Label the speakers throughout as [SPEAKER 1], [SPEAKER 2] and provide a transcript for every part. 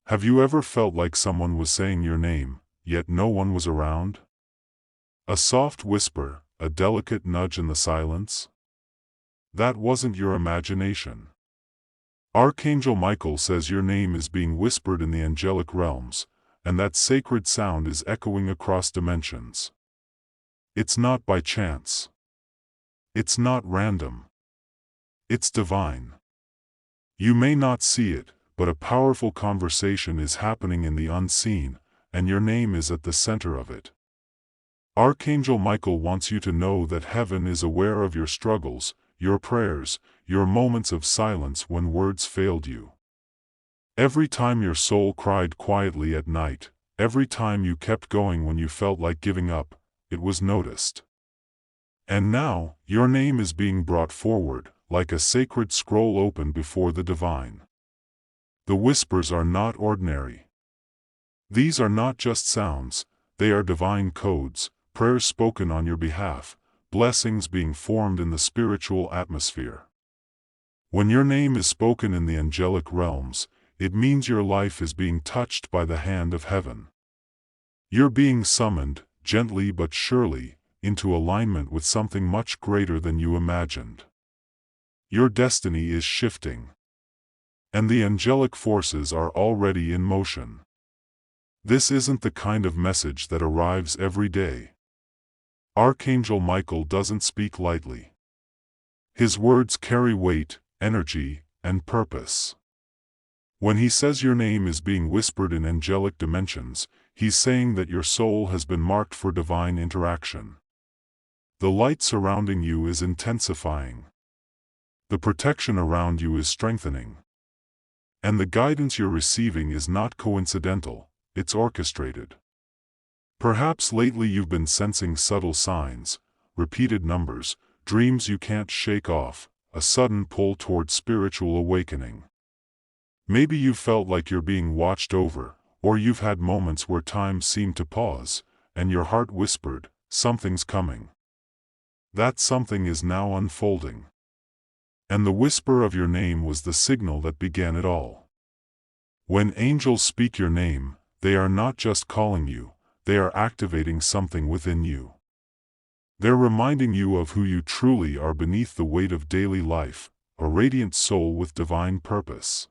[SPEAKER 1] Have you ever felt like someone was saying your name, yet no one was around? A soft whisper, a delicate nudge in the silence? That wasn't your imagination. Archangel Michael says your name is being whispered in the angelic realms, and that sacred sound is echoing across dimensions. It's not by chance. It's not random. It's divine. You may not see it, but a powerful conversation is happening in the unseen, and your name is at the center of it. Archangel Michael wants you to know that heaven is aware of your struggles, your prayers, your moments of silence when words failed you. Every time your soul cried quietly at night, every time you kept going when you felt like giving up, it was noticed. And now, your name is being brought forward, like a sacred scroll opened before the divine. The whispers are not ordinary. These are not just sounds, they are divine codes, prayers spoken on your behalf, blessings being formed in the spiritual atmosphere. When your name is spoken in the angelic realms, it means your life is being touched by the hand of heaven. You're being summoned, gently but surely, into alignment with something much greater than you imagined. Your destiny is shifting. And the angelic forces are already in motion. This isn't the kind of message that arrives every day. Archangel Michael doesn't speak lightly. His words carry weight, energy, and purpose. When he says your name is being whispered in angelic dimensions, he's saying that your soul has been marked for divine interaction. The light surrounding you is intensifying. The protection around you is strengthening. And the guidance you're receiving is not coincidental, it's orchestrated. Perhaps lately you've been sensing subtle signs, repeated numbers, dreams you can't shake off, a sudden pull toward spiritual awakening. Maybe you felt like you're being watched over, or you've had moments where time seemed to pause, and your heart whispered, something's coming. That something is now unfolding. And the whisper of your name was the signal that began it all. When angels speak your name, they are not just calling you, they are activating something within you. They're reminding you of who you truly are beneath the weight of daily life, a radiant soul with divine purpose.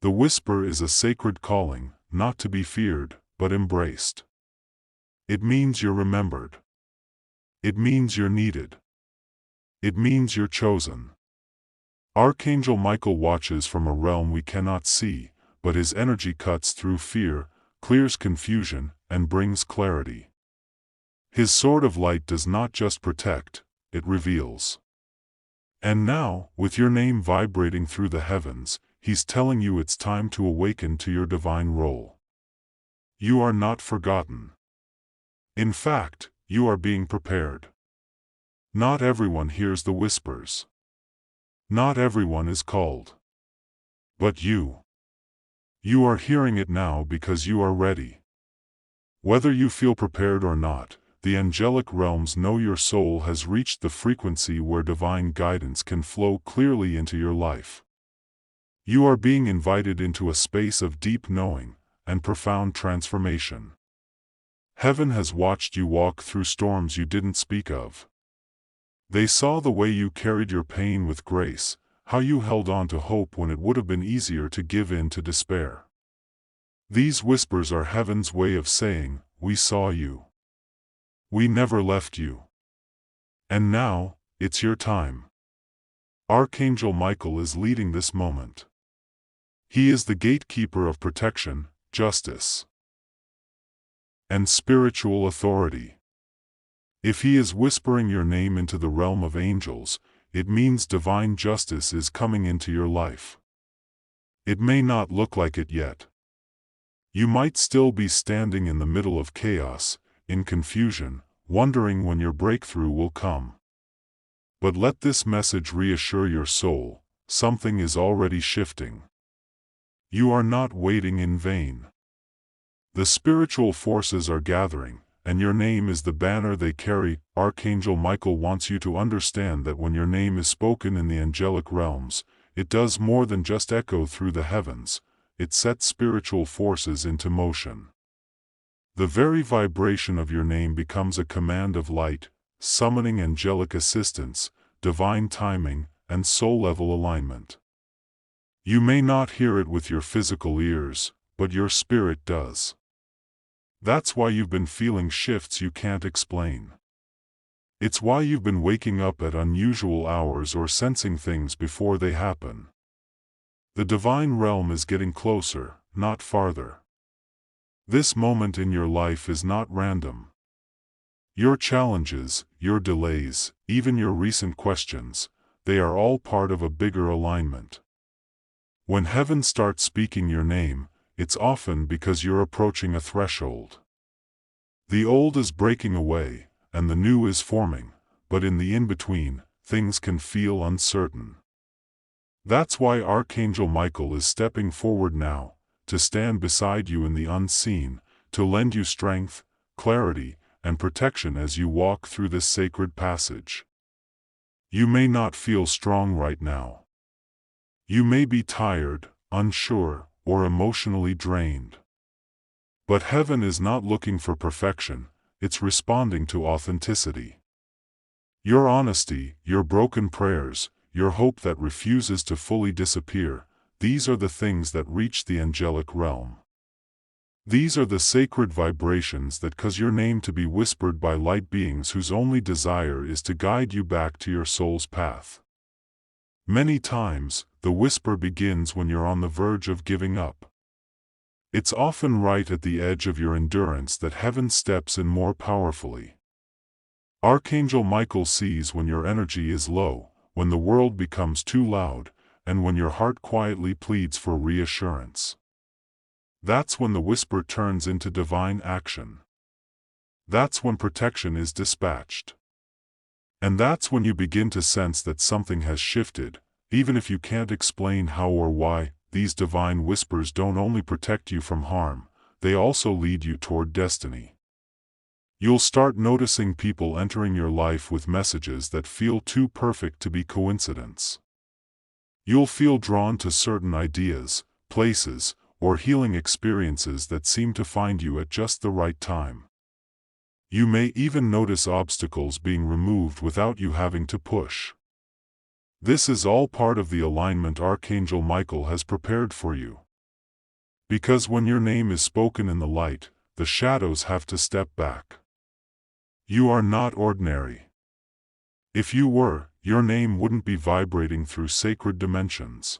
[SPEAKER 1] The whisper is a sacred calling, not to be feared, but embraced. It means you're remembered. It means you're needed. It means you're chosen. Archangel Michael watches from a realm we cannot see, but his energy cuts through fear, clears confusion, and brings clarity. His sword of light does not just protect, it reveals. And now, with your name vibrating through the heavens, he's telling you it's time to awaken to your divine role. You are not forgotten. In fact, you are being prepared. Not everyone hears the whispers. Not everyone is called. But you. You are hearing it now because you are ready. Whether you feel prepared or not, the angelic realms know your soul has reached the frequency where divine guidance can flow clearly into your life. You are being invited into a space of deep knowing and profound transformation. Heaven has watched you walk through storms you didn't speak of. They saw the way you carried your pain with grace, how you held on to hope when it would have been easier to give in to despair. These whispers are heaven's way of saying, we saw you. We never left you. And now, it's your time. Archangel Michael is leading this moment. He is the gatekeeper of protection, justice, and spiritual authority. If he is whispering your name into the realm of angels, it means divine justice is coming into your life. It may not look like it yet. You might still be standing in the middle of chaos, in confusion, wondering when your breakthrough will come. But let this message reassure your soul, something is already shifting. You are not waiting in vain. The spiritual forces are gathering, and your name is the banner they carry. Archangel Michael wants you to understand that when your name is spoken in the angelic realms, it does more than just echo through the heavens, it sets spiritual forces into motion. The very vibration of your name becomes a command of light, summoning angelic assistance, divine timing, and soul-level alignment. You may not hear it with your physical ears, but your spirit does. That's why you've been feeling shifts you can't explain. It's why you've been waking up at unusual hours or sensing things before they happen. The divine realm is getting closer, not farther. This moment in your life is not random. Your challenges, your delays, even your recent questions, they are all part of a bigger alignment. When heaven starts speaking your name, it's often because you're approaching a threshold. The old is breaking away, and the new is forming, but in the in-between, things can feel uncertain. That's why Archangel Michael is stepping forward now, to stand beside you in the unseen, to lend you strength, clarity, and protection as you walk through this sacred passage. You may not feel strong right now. You may be tired, unsure, or emotionally drained. But heaven is not looking for perfection, it's responding to authenticity. Your honesty, your broken prayers, your hope that refuses to fully disappear, these are the things that reach the angelic realm. These are the sacred vibrations that cause your name to be whispered by light beings whose only desire is to guide you back to your soul's path. Many times, the whisper begins when you're on the verge of giving up. It's often right at the edge of your endurance that heaven steps in more powerfully. Archangel Michael sees when your energy is low, when the world becomes too loud, and when your heart quietly pleads for reassurance. That's when the whisper turns into divine action. That's when protection is dispatched. And that's when you begin to sense that something has shifted, even if you can't explain how or why. These divine whispers don't only protect you from harm, they also lead you toward destiny. You'll start noticing people entering your life with messages that feel too perfect to be coincidence. You'll feel drawn to certain ideas, places, or healing experiences that seem to find you at just the right time. You may even notice obstacles being removed without you having to push. This is all part of the alignment Archangel Michael has prepared for you. Because when your name is spoken in the light, the shadows have to step back. You are not ordinary. If you were, your name wouldn't be vibrating through sacred dimensions.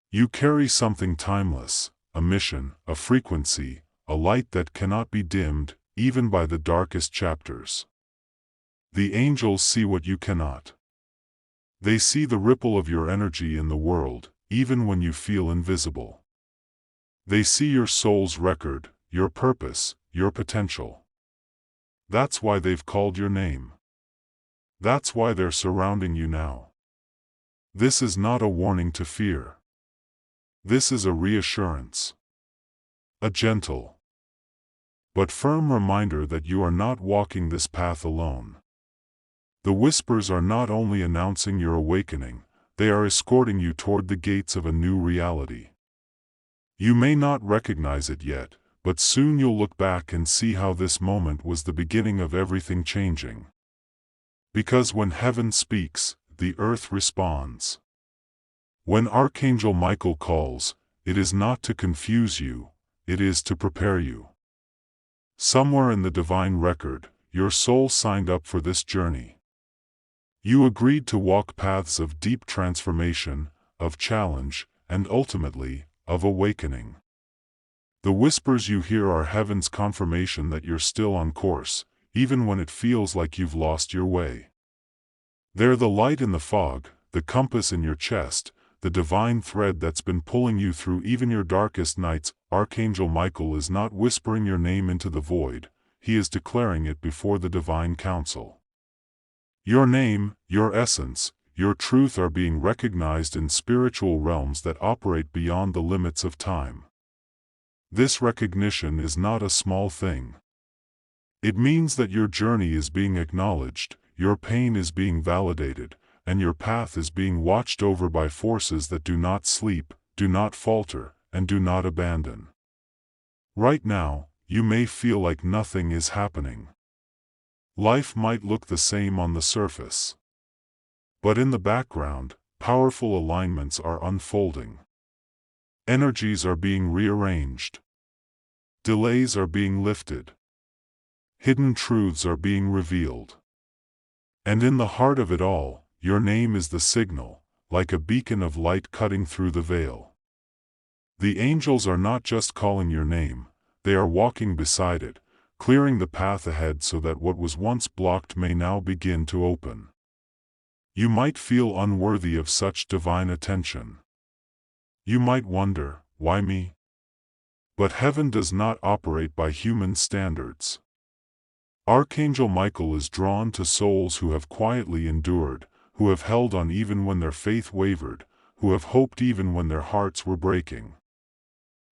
[SPEAKER 1] You carry something timeless, a mission, a frequency, a light that cannot be dimmed, even by the darkest chapters. The angels see what you cannot. They see the ripple of your energy in the world, even when you feel invisible. They see your soul's record, your purpose, your potential. That's why they've called your name. That's why they're surrounding you now. This is not a warning to fear. This is a reassurance. A gentle but firm reminder that you are not walking this path alone. The whispers are not only announcing your awakening, they are escorting you toward the gates of a new reality. You may not recognize it yet, but soon you'll look back and see how this moment was the beginning of everything changing. Because when heaven speaks, the earth responds. When Archangel Michael calls, it is not to confuse you, it is to prepare you. Somewhere in the divine record, your soul signed up for this journey. You agreed to walk paths of deep transformation, of challenge, and ultimately, of awakening. The whispers you hear are heaven's confirmation that you're still on course, even when it feels like you've lost your way. They're the light in the fog, the compass in your chest, the divine thread that's been pulling you through even your darkest nights. Archangel Michael is not whispering your name into the void, he is declaring it before the divine council. Your name, your essence, your truth are being recognized in spiritual realms that operate beyond the limits of time. This recognition is not a small thing. It means that your journey is being acknowledged, your pain is being validated, and your path is being watched over by forces that do not sleep, do not falter, and do not abandon. Right now, you may feel like nothing is happening. Life might look the same on the surface. But in the background, powerful alignments are unfolding. Energies are being rearranged. Delays are being lifted. Hidden truths are being revealed. And in the heart of it all, your name is the signal, like a beacon of light cutting through the veil. The angels are not just calling your name, they are walking beside it, clearing the path ahead so that what was once blocked may now begin to open. You might feel unworthy of such divine attention. You might wonder, why me? But heaven does not operate by human standards. Archangel Michael is drawn to souls who have quietly endured, who have held on even when their faith wavered, who have hoped even when their hearts were breaking.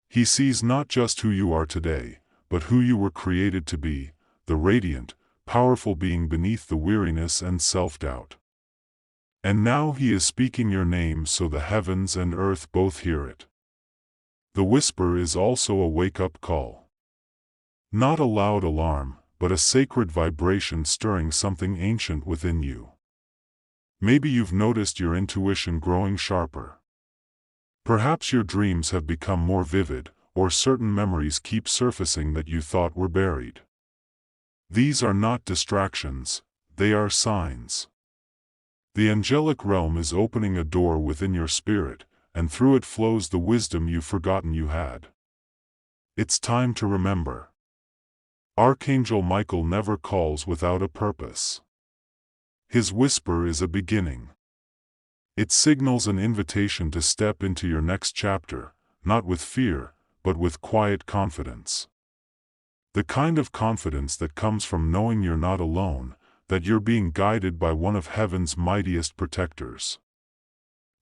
[SPEAKER 1] He sees not just who you are today, but who you were created to be, the radiant, powerful being beneath the weariness and self-doubt. And now he is speaking your name so the heavens and earth both hear it. The whisper is also a wake-up call. Not a loud alarm, but a sacred vibration stirring something ancient within you. Maybe you've noticed your intuition growing sharper. Perhaps your dreams have become more vivid, or certain memories keep surfacing that you thought were buried. These are not distractions, they are signs. The angelic realm is opening a door within your spirit, and through it flows the wisdom you've forgotten you had. It's time to remember. Archangel Michael never calls without a purpose. His whisper is a beginning. It signals an invitation to step into your next chapter, not with fear, but with quiet confidence. The kind of confidence that comes from knowing you're not alone, that you're being guided by one of heaven's mightiest protectors.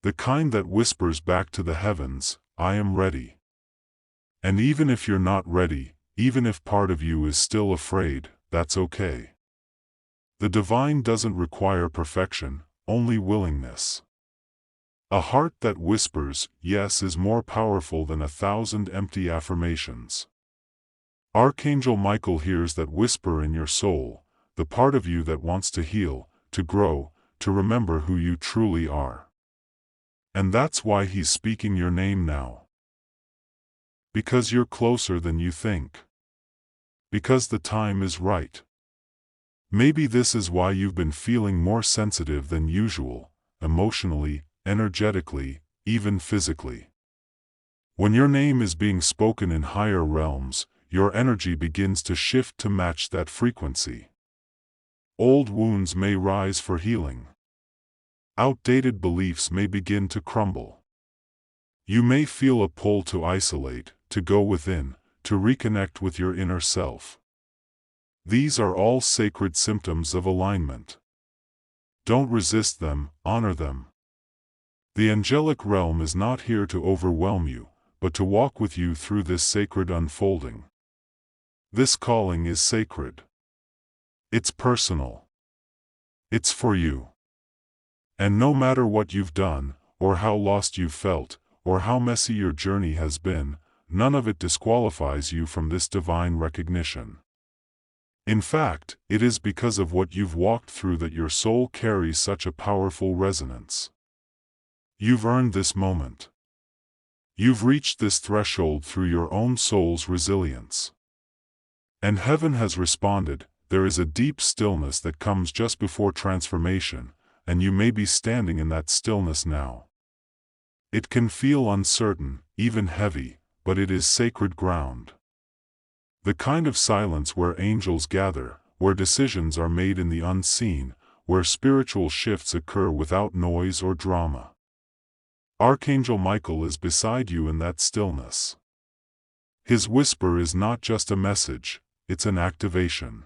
[SPEAKER 1] The kind that whispers back to the heavens, I am ready. And even if you're not ready, even if part of you is still afraid, that's okay. The divine doesn't require perfection, only willingness. A heart that whispers, yes, is more powerful than 1,000 empty affirmations. Archangel Michael hears that whisper in your soul, the part of you that wants to heal, to grow, to remember who you truly are. And that's why he's speaking your name now. Because you're closer than you think. Because the time is right. Maybe this is why you've been feeling more sensitive than usual, emotionally, energetically, even physically. When your name is being spoken in higher realms, your energy begins to shift to match that frequency. Old wounds may rise for healing. Outdated beliefs may begin to crumble. You may feel a pull to isolate, to go within, to reconnect with your inner self. These are all sacred symptoms of alignment. Don't resist them, honor them. The angelic realm is not here to overwhelm you, but to walk with you through this sacred unfolding. This calling is sacred. It's personal. It's for you. And no matter what you've done, or how lost you've felt, or how messy your journey has been, none of it disqualifies you from this divine recognition. In fact, it is because of what you've walked through that your soul carries such a powerful resonance. You've earned this moment. You've reached this threshold through your own soul's resilience. And heaven has responded. There is a deep stillness that comes just before transformation, and you may be standing in that stillness now. It can feel uncertain, even heavy, but it is sacred ground. The kind of silence where angels gather, where decisions are made in the unseen, where spiritual shifts occur without noise or drama. Archangel Michael is beside you in that stillness. His whisper is not just a message, it's an activation.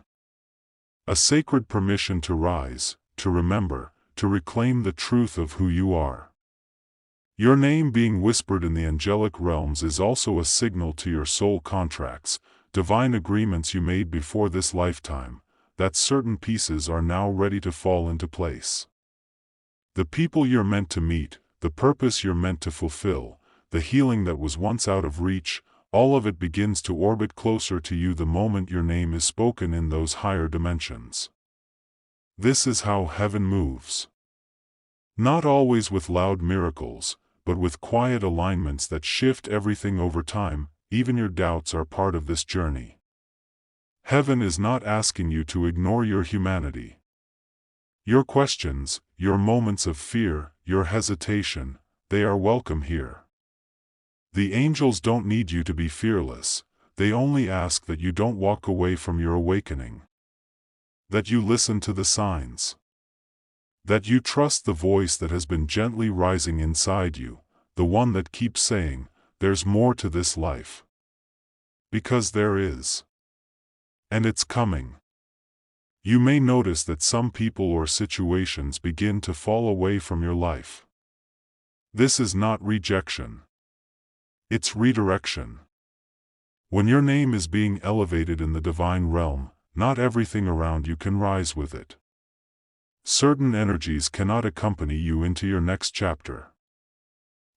[SPEAKER 1] A sacred permission to rise, to remember, to reclaim the truth of who you are. Your name being whispered in the angelic realms is also a signal to your soul contracts, divine agreements you made before this lifetime, that certain pieces are now ready to fall into place. The people you're meant to meet, the purpose you're meant to fulfill, the healing that was once out of reach, all of it begins to orbit closer to you the moment your name is spoken in those higher dimensions. This is how heaven moves. Not always with loud miracles, but with quiet alignments that shift everything over time. Even your doubts are part of this journey. Heaven is not asking you to ignore your humanity. Your questions, your moments of fear, your hesitation, they are welcome here. The angels don't need you to be fearless, they only ask that you don't walk away from your awakening. That you listen to the signs. That you trust the voice that has been gently rising inside you, the one that keeps saying, "There's more to this life." Because there is. And it's coming. You may notice that some people or situations begin to fall away from your life. This is not rejection. It's redirection. When your name is being elevated in the divine realm, not everything around you can rise with it. Certain energies cannot accompany you into your next chapter.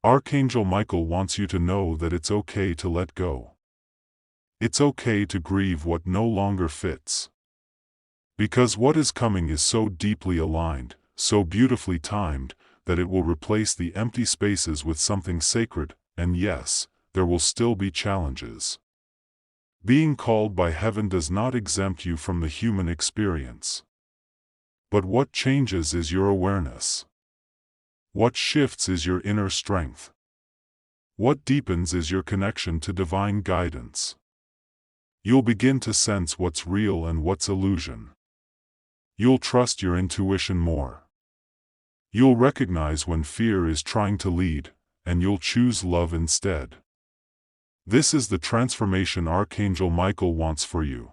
[SPEAKER 1] Archangel Michael wants you to know that it's okay to let go. It's okay to grieve what no longer fits. Because what is coming is so deeply aligned, so beautifully timed, that it will replace the empty spaces with something sacred, and yes, there will still be challenges. Being called by heaven does not exempt you from the human experience. But what changes is your awareness. What shifts is your inner strength. What deepens is your connection to divine guidance. You'll begin to sense what's real and what's illusion. You'll trust your intuition more. You'll recognize when fear is trying to lead, and you'll choose love instead. This is the transformation Archangel Michael wants for you.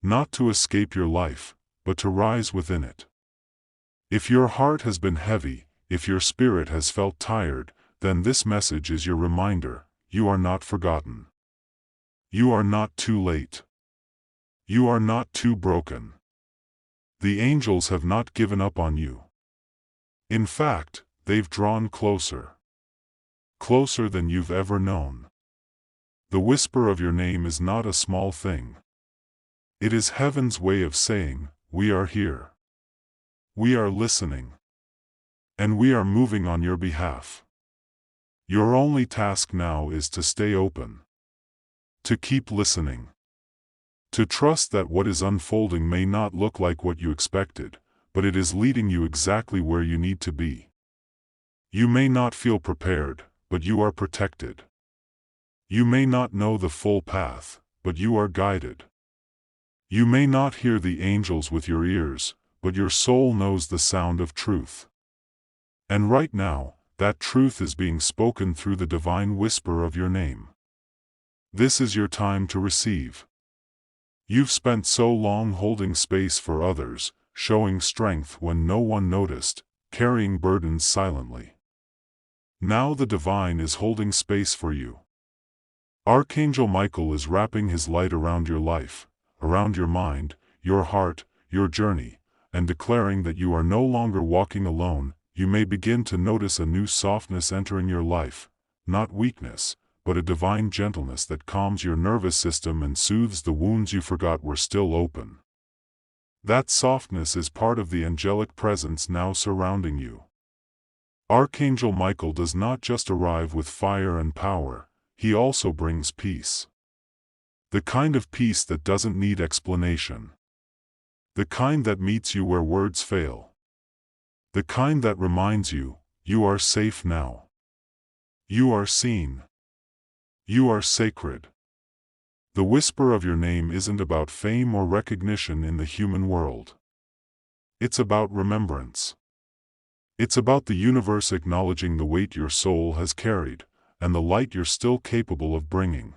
[SPEAKER 1] Not to escape your life, but to rise within it. If your heart has been heavy, if your spirit has felt tired, then this message is your reminder: you are not forgotten. You are not too late. You are not too broken. The angels have not given up on you. In fact, they've drawn closer. Closer than you've ever known. The whisper of your name is not a small thing. It is heaven's way of saying, "We are here. We are listening. And we are moving on your behalf." Your only task now is to stay open. To keep listening. To trust that what is unfolding may not look like what you expected, but it is leading you exactly where you need to be. You may not feel prepared, but you are protected. You may not know the full path, but you are guided. You may not hear the angels with your ears, but your soul knows the sound of truth. And right now, that truth is being spoken through the divine whisper of your name. This is your time to receive. You've spent so long holding space for others, showing strength when no one noticed, carrying burdens silently. Now the divine is holding space for you. Archangel Michael is wrapping his light around your life, around your mind, your heart, your journey, and declaring that you are no longer walking alone. You may begin to notice a new softness entering your life, not weakness, but a divine gentleness that calms your nervous system and soothes the wounds you forgot were still open. That softness is part of the angelic presence now surrounding you. Archangel Michael does not just arrive with fire and power, he also brings peace. The kind of peace that doesn't need explanation. The kind that meets you where words fail. The kind that reminds you, you are safe now. You are seen. You are sacred. The whisper of your name isn't about fame or recognition in the human world. It's about remembrance. It's about the universe acknowledging the weight your soul has carried, and the light you're still capable of bringing.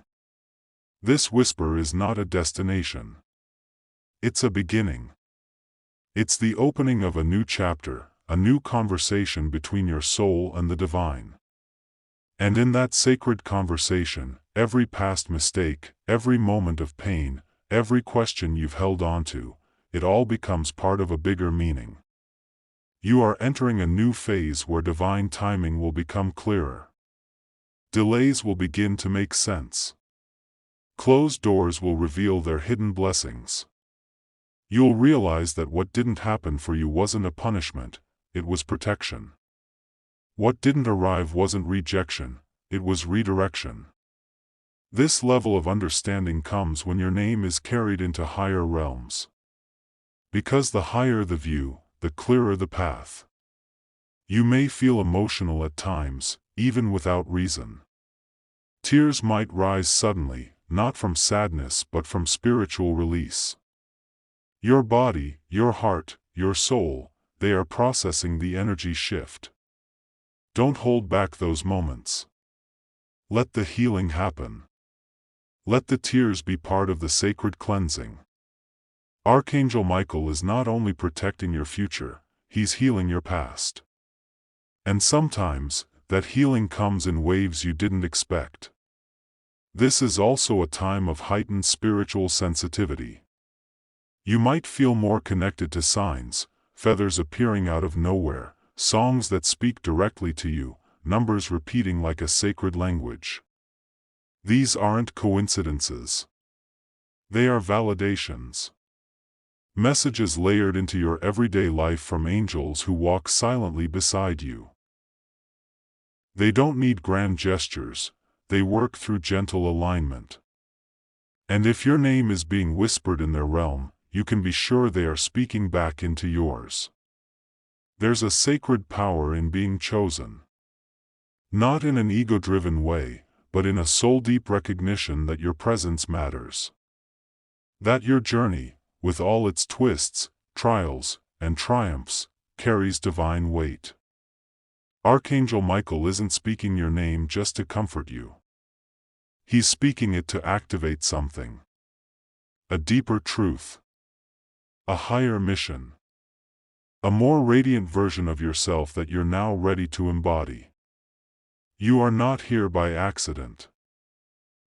[SPEAKER 1] This whisper is not a destination. It's a beginning. It's the opening of a new chapter, a new conversation between your soul and the divine. And in that sacred conversation, every past mistake, every moment of pain, every question you've held on to, it all becomes part of a bigger meaning. You are entering a new phase where divine timing will become clearer. Delays will begin to make sense. Closed doors will reveal their hidden blessings. You'll realize that what didn't happen for you wasn't a punishment, it was protection. What didn't arrive wasn't rejection, it was redirection. This level of understanding comes when your name is carried into higher realms. Because the higher the view, the clearer the path. You may feel emotional at times, even without reason. Tears might rise suddenly, not from sadness but from spiritual release. Your body, your heart, your soul, they are processing the energy shift. Don't hold back those moments. Let the healing happen. Let the tears be part of the sacred cleansing. Archangel Michael is not only protecting your future, he's healing your past. And sometimes, that healing comes in waves you didn't expect. This is also a time of heightened spiritual sensitivity. You might feel more connected to signs, feathers appearing out of nowhere, songs that speak directly to you, numbers repeating like a sacred language. These aren't coincidences. They are validations. Messages layered into your everyday life from angels who walk silently beside you. They don't need grand gestures, they work through gentle alignment. And if your name is being whispered in their realm, you can be sure they are speaking back into yours. There's a sacred power in being chosen. Not in an ego-driven way, but in a soul-deep recognition that your presence matters. That your journey, with all its twists, trials, and triumphs, carries divine weight. Archangel Michael isn't speaking your name just to comfort you. He's speaking it to activate something. A deeper truth. A higher mission. A more radiant version of yourself that you're now ready to embody. You are not here by accident.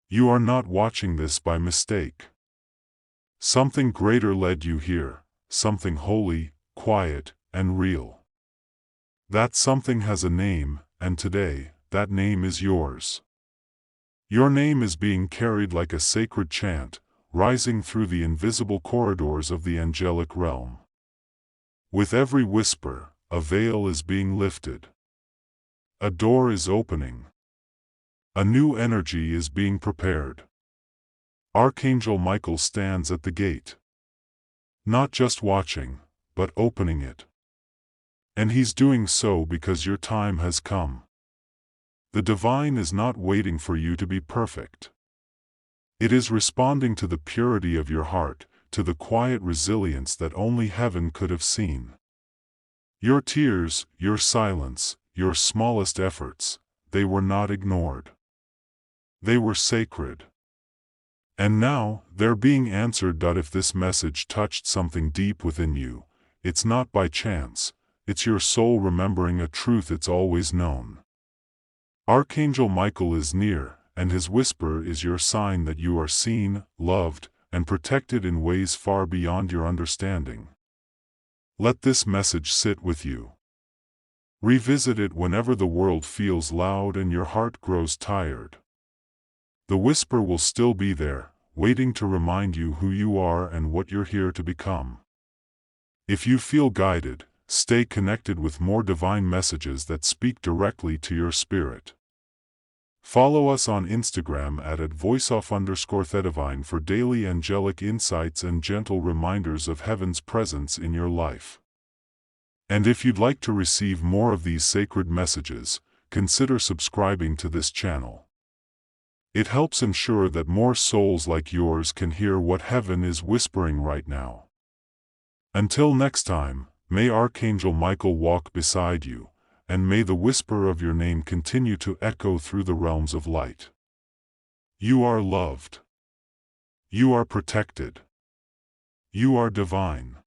[SPEAKER 1] You are not watching this by mistake. Something greater led you here, something holy, quiet, and real. That something has a name, and today, that name is yours. Your name is being carried like a sacred chant, rising through the invisible corridors of the angelic realm. With every whisper, a veil is being lifted. A door is opening. A new energy is being prepared. Archangel Michael stands at the gate. Not just watching, but opening it. And he's doing so because your time has come. The divine is not waiting for you to be perfect. It is responding to the purity of your heart, to the quiet resilience that only heaven could have seen. Your tears, your silence, your smallest efforts, they were not ignored. They were sacred. And now, they're being answered. If this message touched something deep within you, it's not by chance, it's your soul remembering a truth it's always known. Archangel Michael is near, and his whisper is your sign that you are seen, loved, and protected in ways far beyond your understanding. Let this message sit with you. Revisit it whenever the world feels loud and your heart grows tired. The whisper will still be there, waiting to remind you who you are and what you're here to become. If you feel guided, stay connected with more divine messages that speak directly to your spirit. Follow us on Instagram at @voiceoff_thedivine for daily angelic insights and gentle reminders of heaven's presence in your life. And if you'd like to receive more of these sacred messages, consider subscribing to this channel. It helps ensure that more souls like yours can hear what heaven is whispering right now. Until next time, may Archangel Michael walk beside you, and may the whisper of your name continue to echo through the realms of light. You are loved. You are protected. You are divine.